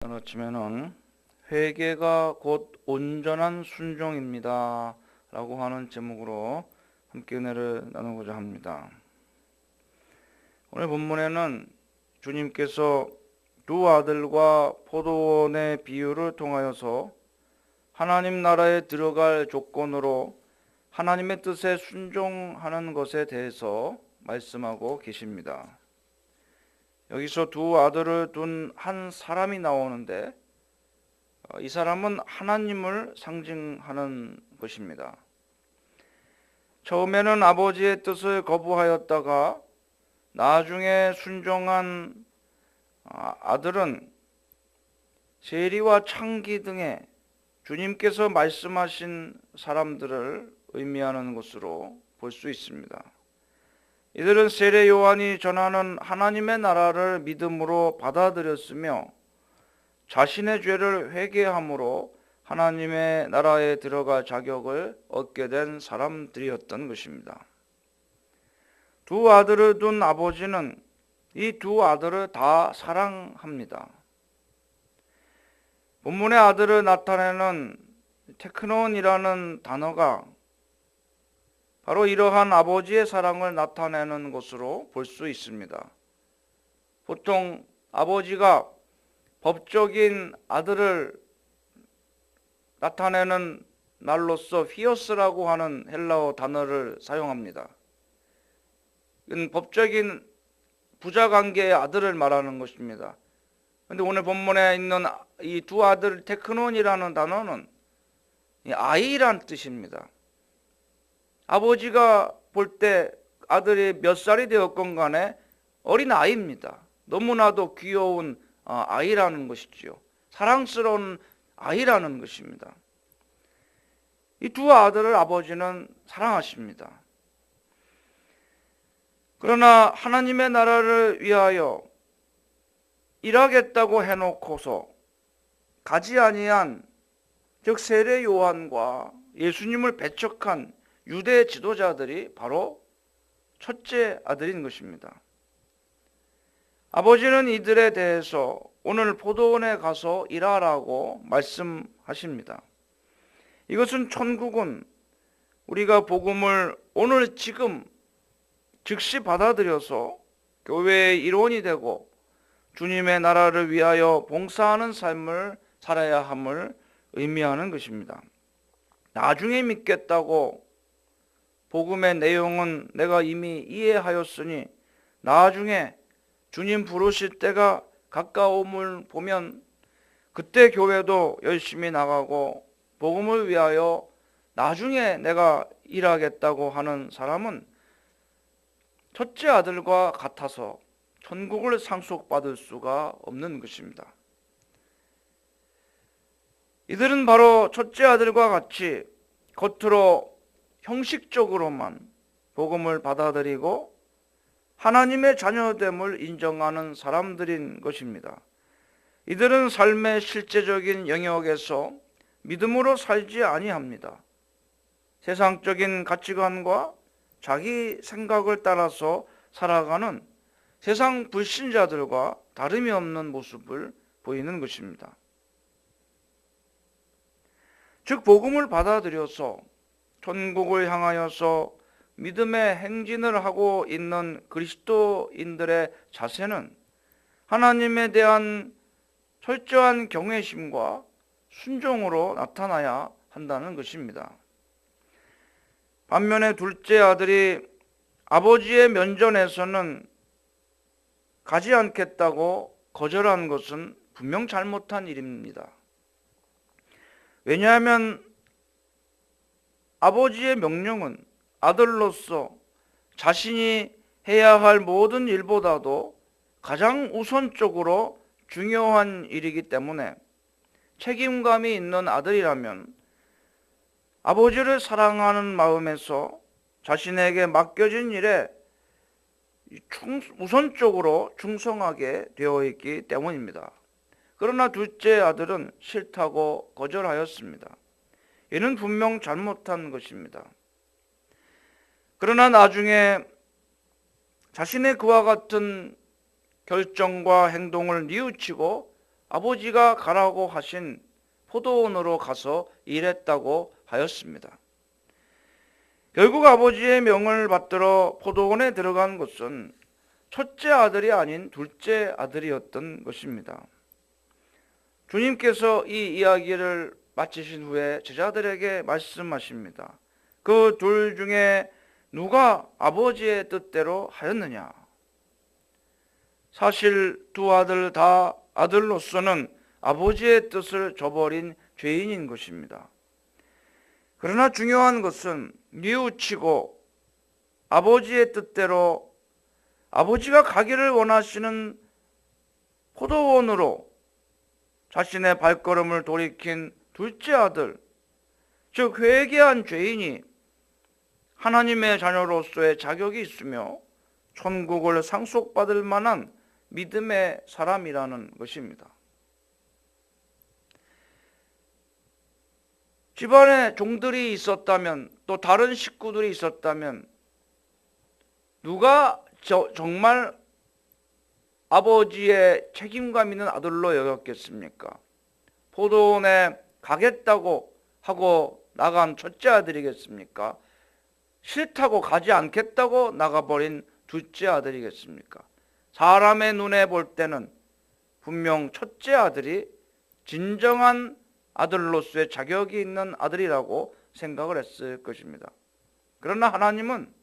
오늘 아침에는 회개가 곧 온전한 순종입니다 라고 하는 제목으로 함께 은혜를 나누고자 합니다. 오늘 본문에는 주님께서 두 아들과 포도원의 비유를 통하여서 하나님 나라에 들어갈 조건으로 하나님의 뜻에 순종하는 것에 대해서 말씀하고 계십니다. 여기서 두 아들을 둔 한 사람이 나오는데 이 사람은 하나님을 상징하는 것입니다. 처음에는 아버지의 뜻을 거부하였다가 나중에 순종한 아들은 세리와 창기 등의 주님께서 말씀하신 사람들을 의미하는 것으로 볼 수 있습니다. 이들은 세례 요한이 전하는 하나님의 나라를 믿음으로 받아들였으며 자신의 죄를 회개함으로 하나님의 나라에 들어갈 자격을 얻게 된 사람들이었던 것입니다. 두 아들을 둔 아버지는 이 두 아들을 다 사랑합니다. 본문의 아들을 나타내는 테크논이라는 단어가 바로 이러한 아버지의 사랑을 나타내는 것으로 볼 수 있습니다. 보통 아버지가 법적인 아들을 나타내는 말로서 히오스라고 하는 헬라어 단어를 사용합니다. 이건 법적인 부자관계의 아들을 말하는 것입니다. 그런데 오늘 본문에 있는 이 두 아들 테크논이라는 단어는 아이란 뜻입니다. 아버지가 볼 때 아들이 몇 살이 되었건 간에 어린 아이입니다. 너무나도 귀여운 아이라는 것이지요. 사랑스러운 아이라는 것입니다. 이 두 아들을 아버지는 사랑하십니다. 그러나 하나님의 나라를 위하여 일하겠다고 해놓고서 가지 아니한 즉 세례 요한과 예수님을 배척한 유대 지도자들이 바로 첫째 아들인 것입니다. 아버지는 이들에 대해서 오늘 포도원에 가서 일하라고 말씀하십니다. 이것은 천국은 우리가 복음을 오늘 지금 즉시 받아들여서 교회의 일원이 되고 주님의 나라를 위하여 봉사하는 삶을 살아야 함을 의미하는 것입니다. 나중에 믿겠다고 복음의 내용은 내가 이미 이해하였으니 나중에 주님 부르실 때가 가까움을 보면 그때 교회도 열심히 나가고 복음을 위하여 나중에 내가 일하겠다고 하는 사람은 첫째 아들과 같아서 천국을 상속받을 수가 없는 것입니다. 이들은 바로 첫째 아들과 같이 겉으로 형식적으로만 복음을 받아들이고 하나님의 자녀됨을 인정하는 사람들인 것입니다. 이들은 삶의 실제적인 영역에서 믿음으로 살지 아니합니다. 세상적인 가치관과 자기 생각을 따라서 살아가는 세상 불신자들과 다름이 없는 모습을 보이는 것입니다. 즉 복음을 받아들여서 천국을 향하여서 믿음의 행진을 하고 있는 그리스도인들의 자세는 하나님에 대한 철저한 경외심과 순종으로 나타나야 한다는 것입니다. 반면에 둘째 아들이 아버지의 면전에서는 가지 않겠다고 거절한 것은 분명 잘못한 일입니다. 왜냐하면 아버지의 명령은 아들로서 자신이 해야 할 모든 일보다도 가장 우선적으로 중요한 일이기 때문에 책임감이 있는 아들이라면 아버지를 사랑하는 마음에서 자신에게 맡겨진 일에 우선적으로 충성하게 되어 있기 때문입니다. 그러나 둘째 아들은 싫다고 거절하였습니다. 이는 분명 잘못한 것입니다. 그러나 나중에 자신의 그와 같은 결정과 행동을 뉘우치고 아버지가 가라고 하신 포도원으로 가서 일했다고 하였습니다. 결국 아버지의 명을 받들어 포도원에 들어간 것은 첫째 아들이 아닌 둘째 아들이었던 것입니다. 주님께서 이 이야기를 마치신 후에 제자들에게 말씀하십니다. 그 둘 중에 누가 아버지의 뜻대로 하였느냐? 사실 두 아들 다 아들로서는 아버지의 뜻을 저버린 죄인인 것입니다. 그러나 중요한 것은 뉘우치고 아버지의 뜻대로 아버지가 가기를 원하시는 포도원으로 자신의 발걸음을 돌이킨 둘째 아들, 즉 회개한 죄인이 하나님의 자녀로서의 자격이 있으며 천국을 상속받을 만한 믿음의 사람이라는 것입니다. 집안에 종들이 있었다면, 또 다른 식구들이 있었다면 누가 정말 아버지의 책임감 있는 아들로 여겼겠습니까? 포도원에 가겠다고 하고 나간 첫째 아들이겠습니까? 싫다고 가지 않겠다고 나가버린 둘째 아들이겠습니까? 사람의 눈에 볼 때는 분명 첫째 아들이 진정한 아들로서의 자격이 있는 아들이라고 생각을 했을 것입니다. 그러나 하나님은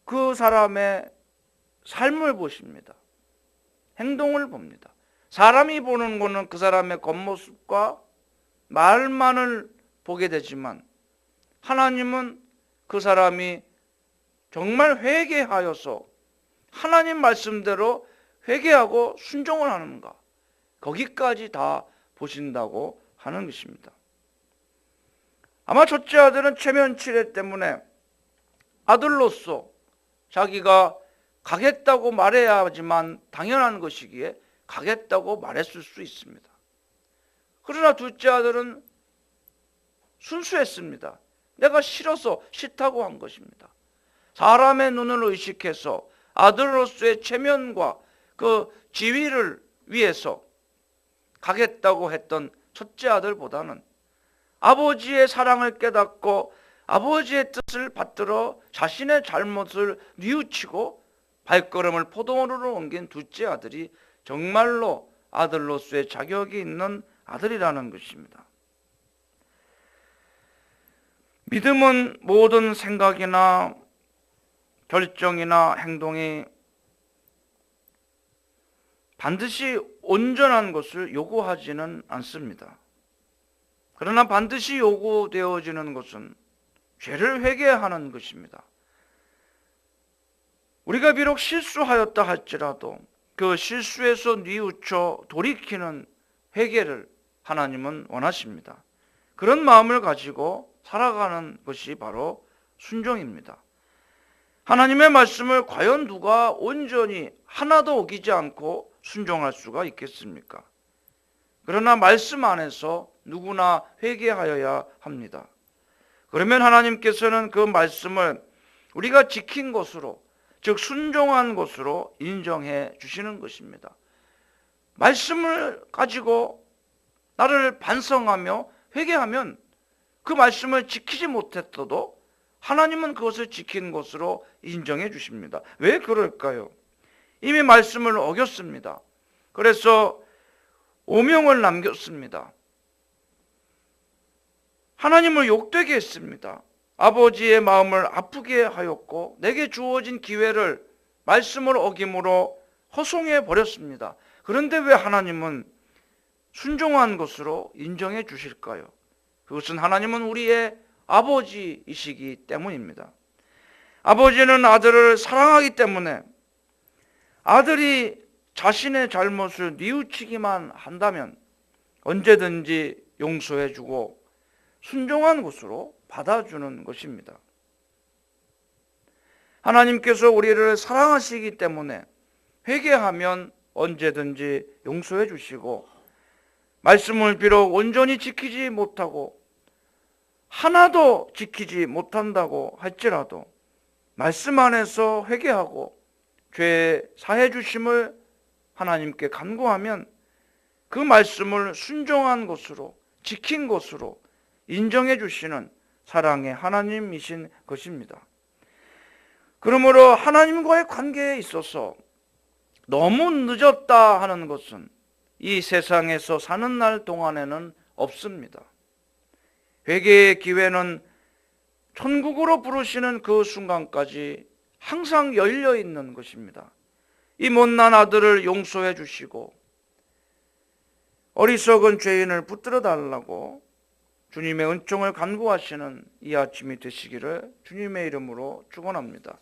그 사람의 삶을 보십니다. 행동을 봅니다. 사람이 보는 것은 그 사람의 겉모습과 말만을 보게 되지만 하나님은 그 사람이 정말 회개하여서 하나님 말씀대로 회개하고 순종을 하는가, 거기까지 다 보신다고 하는 것입니다. 아마 첫째 아들은 체면치레 때문에 아들로서 자기가 가겠다고 말해야 하지만 당연한 것이기에 가겠다고 말했을 수 있습니다. 그러나 둘째 아들은 순수했습니다. 내가 싫어서 싫다고 한 것입니다. 사람의 눈을 의식해서 아들로서의 체면과 그 지위를 위해서 가겠다고 했던 첫째 아들보다는 아버지의 사랑을 깨닫고 아버지의 뜻을 받들어 자신의 잘못을 뉘우치고 발걸음을 포도원으로 옮긴 둘째 아들이 정말로 아들로서의 자격이 있는 아들이라는 것입니다. 믿음은 모든 생각이나 결정이나 행동이 반드시 온전한 것을 요구하지는 않습니다. 그러나 반드시 요구되어지는 것은 죄를 회개하는 것입니다. 우리가 비록 실수하였다 할지라도 그 실수에서 뉘우쳐 돌이키는 회개를 하나님은 원하십니다. 그런 마음을 가지고 살아가는 것이 바로 순종입니다. 하나님의 말씀을 과연 누가 온전히 하나도 어기지 않고 순종할 수가 있겠습니까? 그러나 말씀 안에서 누구나 회개하여야 합니다. 그러면 하나님께서는 그 말씀을 우리가 지킨 것으로, 즉 순종한 것으로 인정해 주시는 것입니다. 말씀을 가지고 나를 반성하며 회개하면 그 말씀을 지키지 못했어도 하나님은 그것을 지킨 것으로 인정해 주십니다. 왜 그럴까요? 이미 말씀을 어겼습니다. 그래서 오명을 남겼습니다. 하나님을 욕되게 했습니다. 아버지의 마음을 아프게 하였고 내게 주어진 기회를 말씀을 어김으로 허송해 버렸습니다. 그런데 왜 하나님은 순종한 것으로 인정해 주실까요? 그것은 하나님은 우리의 아버지이시기 때문입니다. 아버지는 아들을 사랑하기 때문에 아들이 자신의 잘못을 뉘우치기만 한다면 언제든지 용서해 주고 순종한 것으로 받아주는 것입니다. 하나님께서 우리를 사랑하시기 때문에 회개하면 언제든지 용서해 주시고 말씀을 비록 온전히 지키지 못하고 하나도 지키지 못한다고 할지라도 말씀 안에서 회개하고 죄 사해 주심을 하나님께 간구하면 그 말씀을 순종한 것으로, 지킨 것으로 인정해 주시는 사랑의 하나님이신 것입니다. 그러므로 하나님과의 관계에 있어서 너무 늦었다 하는 것은 이 세상에서 사는 날 동안에는 없습니다. 회개의 기회는 천국으로 부르시는 그 순간까지 항상 열려 있는 것입니다. 이 못난 아들을 용서해 주시고 어리석은 죄인을 붙들어 달라고 주님의 은총을 간구하시는 이 아침이 되시기를 주님의 이름으로 축원합니다.